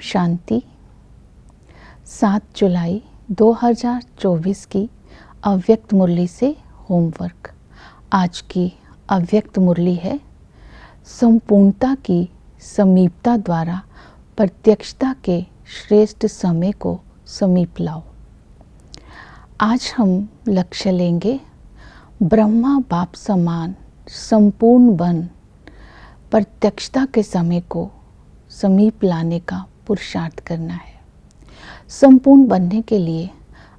शांति। 7 जुलाई 2024 की अव्यक्त मुरली से होमवर्क। आज की अव्यक्त मुरली है संपूर्णता की समीपता द्वारा प्रत्यक्षता के श्रेष्ठ समय को समीप लाओ। आज हम लक्ष्य लेंगे ब्रह्मा बाप समान संपूर्ण बन प्रत्यक्षता के समय को समीप लाने का पुरुषार्थ करना है। संपूर्ण बनने के लिए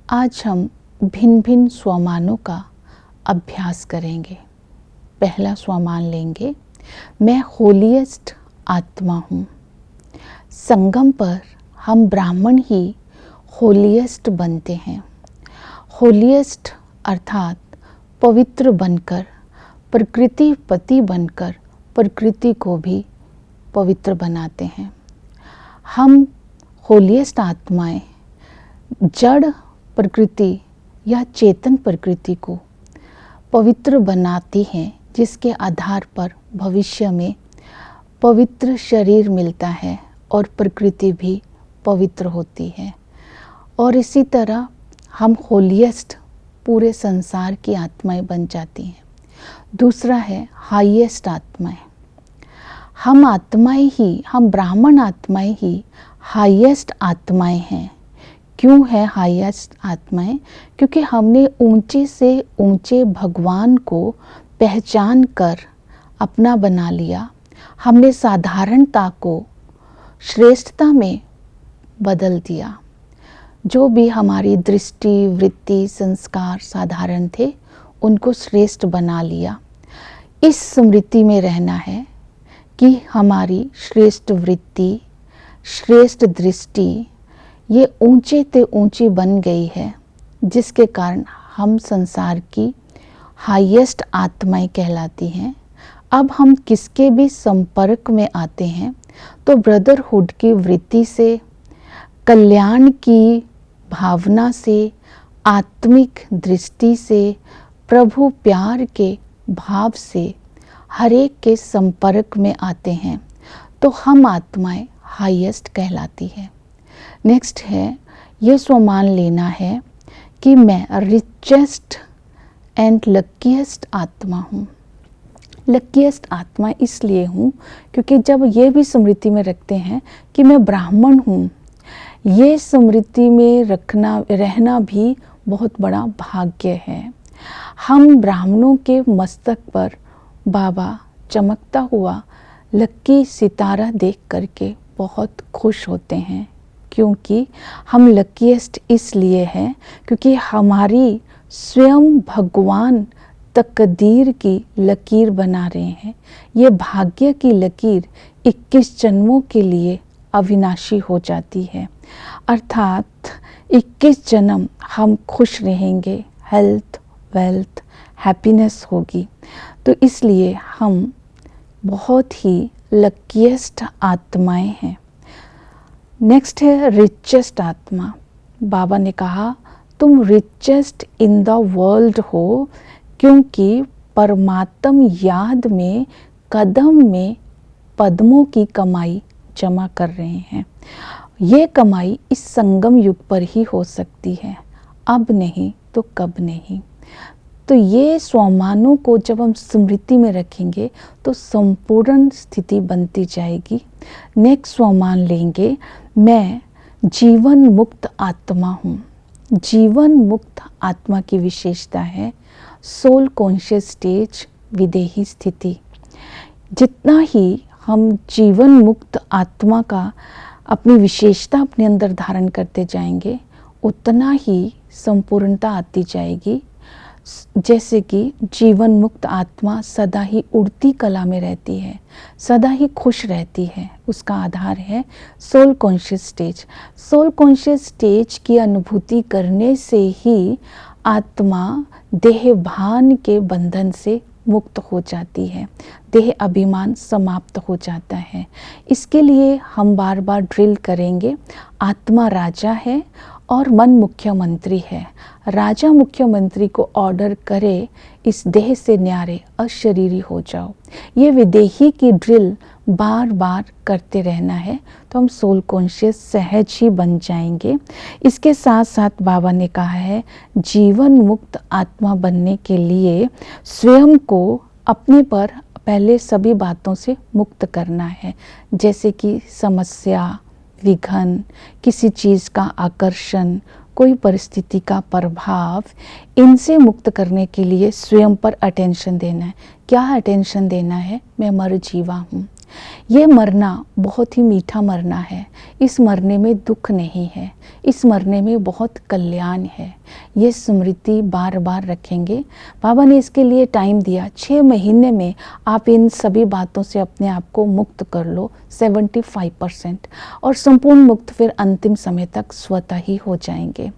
आज हम भिन्न भिन्न स्वमानों का अभ्यास करेंगे। पहला स्वमान लेंगे, मैं होलीएस्ट आत्मा हूँ। संगम पर हम ब्राह्मण ही होलीएस्ट बनते हैं। होलीएस्ट अर्थात पवित्र बनकर, प्रकृति पति बनकर प्रकृति को भी पवित्र बनाते हैं। हम होलीएस्ट आत्माएं जड़ प्रकृति या चेतन प्रकृति को पवित्र बनाती हैं, जिसके आधार पर भविष्य में पवित्र शरीर मिलता है और प्रकृति भी पवित्र होती है। और इसी तरह हम होलीएस्ट पूरे संसार की आत्माएं बन जाती हैं। दूसरा है हाईएस्ट आत्माएं। हम आत्माएं ही, हम ब्राह्मण आत्माएं ही हाईएस्ट आत्माएं हैं। क्यों है हाईएस्ट आत्माएं? क्योंकि हमने ऊंचे से ऊंचे भगवान को पहचान कर अपना बना लिया। हमने साधारणता को श्रेष्ठता में बदल दिया। जो भी हमारी दृष्टि, वृत्ति, संस्कार साधारण थे, उनको श्रेष्ठ बना लिया। इस स्मृति में रहना है कि हमारी श्रेष्ठ वृत्ति, श्रेष्ठ दृष्टि ये ऊंचे ते ऊंची बन गई है, जिसके कारण हम संसार की हाईएस्ट आत्माएं कहलाती हैं। अब हम किसके भी संपर्क में आते हैं तो ब्रदरहुड की वृत्ति से, कल्याण की भावना से, आत्मिक दृष्टि से, प्रभु प्यार के भाव से हर एक के संपर्क में आते हैं, तो हम आत्माएं हाईएस्ट कहलाती है। नेक्स्ट है, ये स्वमान लेना है कि मैं रिचेस्ट एंड लकीएस्ट आत्मा हूँ। लकीएस्ट आत्मा इसलिए हूँ क्योंकि जब ये भी स्मृति में रखते हैं कि मैं ब्राह्मण हूँ, ये स्मृति में रहना भी बहुत बड़ा भाग्य है। हम ब्राह्मणों के मस्तक पर बाबा चमकता हुआ लकी सितारा देख करके बहुत खुश होते हैं, क्योंकि हम लकीएस्ट इसलिए हैं क्योंकि हमारी स्वयं भगवान तकदीर की लकीर बना रहे हैं। ये भाग्य की लकीर 21 जन्मों के लिए अविनाशी हो जाती है, अर्थात 21 जन्म हम खुश रहेंगे, हेल्थ, वेल्थ, हैप्पीनेस होगी। तो इसलिए हम बहुत ही लकीएस्ट आत्माएं हैं। नेक्स्ट है रिचेस्ट आत्मा। बाबा ने कहा तुम रिचेस्ट इन द वर्ल्ड हो, क्योंकि परमात्म याद में कदम में पद्मों की कमाई जमा कर रहे हैं। ये कमाई इस संगम युग पर ही हो सकती है, अब नहीं तो कब नहीं। तो ये स्वमानों को जब हम स्मृति में रखेंगे तो संपूर्ण स्थिति बनती जाएगी। नेक्स्ट स्वमान लेंगे, मैं जीवन मुक्त आत्मा हूँ। जीवन मुक्त आत्मा की विशेषता है सोल कॉन्शियस स्टेज, विदेही स्थिति। जितना ही हम जीवन मुक्त आत्मा का अपनी विशेषता अपने अंदर धारण करते जाएंगे, उतना ही संपूर्णता आती जाएगी। जैसे कि जीवन मुक्त आत्मा सदा ही उड़ती कला में रहती है, सदा ही खुश रहती है। उसका आधार है soul conscious stage. Soul conscious stage की अनुभूति करने से ही आत्मा देह भान के बंधन से मुक्त हो जाती है, देह अभिमान समाप्त हो जाता है। इसके लिए हम बार बार ड्रिल करेंगे। आत्मा राजा है और मन मुख्यमंत्री है। राजा मुख्यमंत्री को ऑर्डर करे, इस देह से न्यारे अशरीरी हो जाओ। ये विदेही की ड्रिल बार बार करते रहना है तो हम सोल कॉन्शियस सहज ही बन जाएंगे। इसके साथ साथ बाबा ने कहा है जीवन मुक्त आत्मा बनने के लिए स्वयं को अपने पर पहले सभी बातों से मुक्त करना है, जैसे कि समस्या, विघ्न, किसी चीज़ का आकर्षण, कोई परिस्थिति का प्रभाव, इनसे मुक्त करने के लिए स्वयं पर अटेंशन देना है। क्या अटेंशन देना है? मैं मर जीवा हूँ। ये मरना बहुत ही मीठा मरना है। इस मरने में दुख नहीं है, इस मरने में बहुत कल्याण है। ये स्मृति बार बार रखेंगे। बाबा ने इसके लिए टाइम दिया, 6 महीने में आप इन सभी बातों से अपने आप को मुक्त कर लो 75%, और संपूर्ण मुक्त फिर अंतिम समय तक स्वतः ही हो जाएंगे।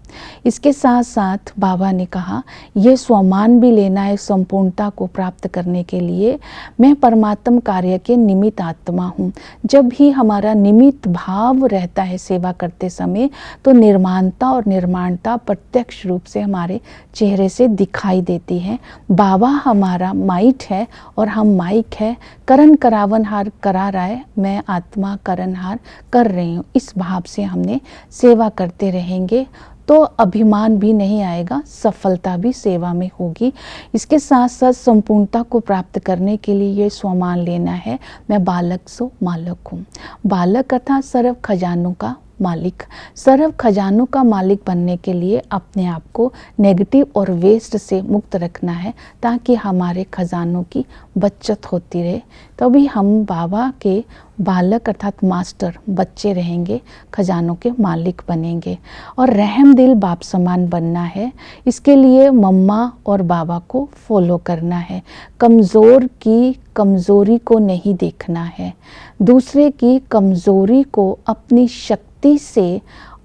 इसके साथ साथ बाबा ने कहा ये स्वमान भी लेना है संपूर्णता को प्राप्त करने के लिए। मैं परमात्म कार्य के निमित्त आत्मा हूँ। जब भी हमारा निमित्त भाव रहता है सेवा करते समय, तो निर्माणता और निर्माणता प्रत्यक्ष रूप से हमारे चेहरे से दिखाई देती है। बाबा हमारा माइट है और हम माइक है। करण करावनहार करा रहा है, मैं आत्मा करणहार कर रही हूँ। इस भाव से हमने सेवा करते रहेंगे तो अभिमान भी नहीं आएगा, सफलता भी सेवा में होगी। इसके साथ साथ संपूर्णता को प्राप्त करने के लिए ये स्वमान लेना है, मैं बालक सो मालक हूँ। बालक अर्थात सर्व खजानों का मालिक। सर्व खजानों का मालिक बनने के लिए अपने आप को नेगेटिव और वेस्ट से मुक्त रखना है, ताकि हमारे खजानों की बचत होती रहे। तभी हम बाबा के बालक अर्थात मास्टर बच्चे रहेंगे, खजानों के मालिक बनेंगे। और रहम दिल बाप समान बनना है। इसके लिए मम्मा और बाबा को फॉलो करना है। कमज़ोर की कमज़ोरी को नहीं देखना है, दूसरे की कमज़ोरी को अपनी शक्ति से,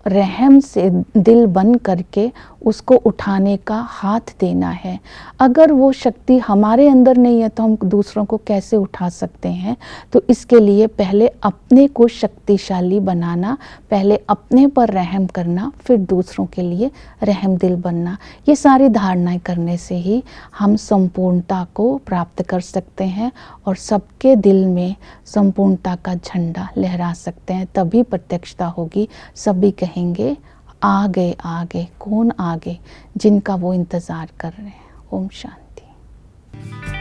रहम से दिल बन करके उसको उठाने का हाथ देना है। अगर वो शक्ति हमारे अंदर नहीं है तो हम दूसरों को कैसे उठा सकते हैं? तो इसके लिए पहले अपने को शक्तिशाली बनाना, पहले अपने पर रहम करना, फिर दूसरों के लिए रहम दिल बनना। ये सारी धारणाएं करने से ही हम संपूर्णता को प्राप्त कर सकते हैं और सबके दिल में संपूर्णता का झंडा लहरा सकते हैं। तभी प्रत्यक्षता होगी। सभी कहेंगे आ गए, कौन आ गए? जिनका वो इंतज़ार कर रहे हैं। ओम शांति।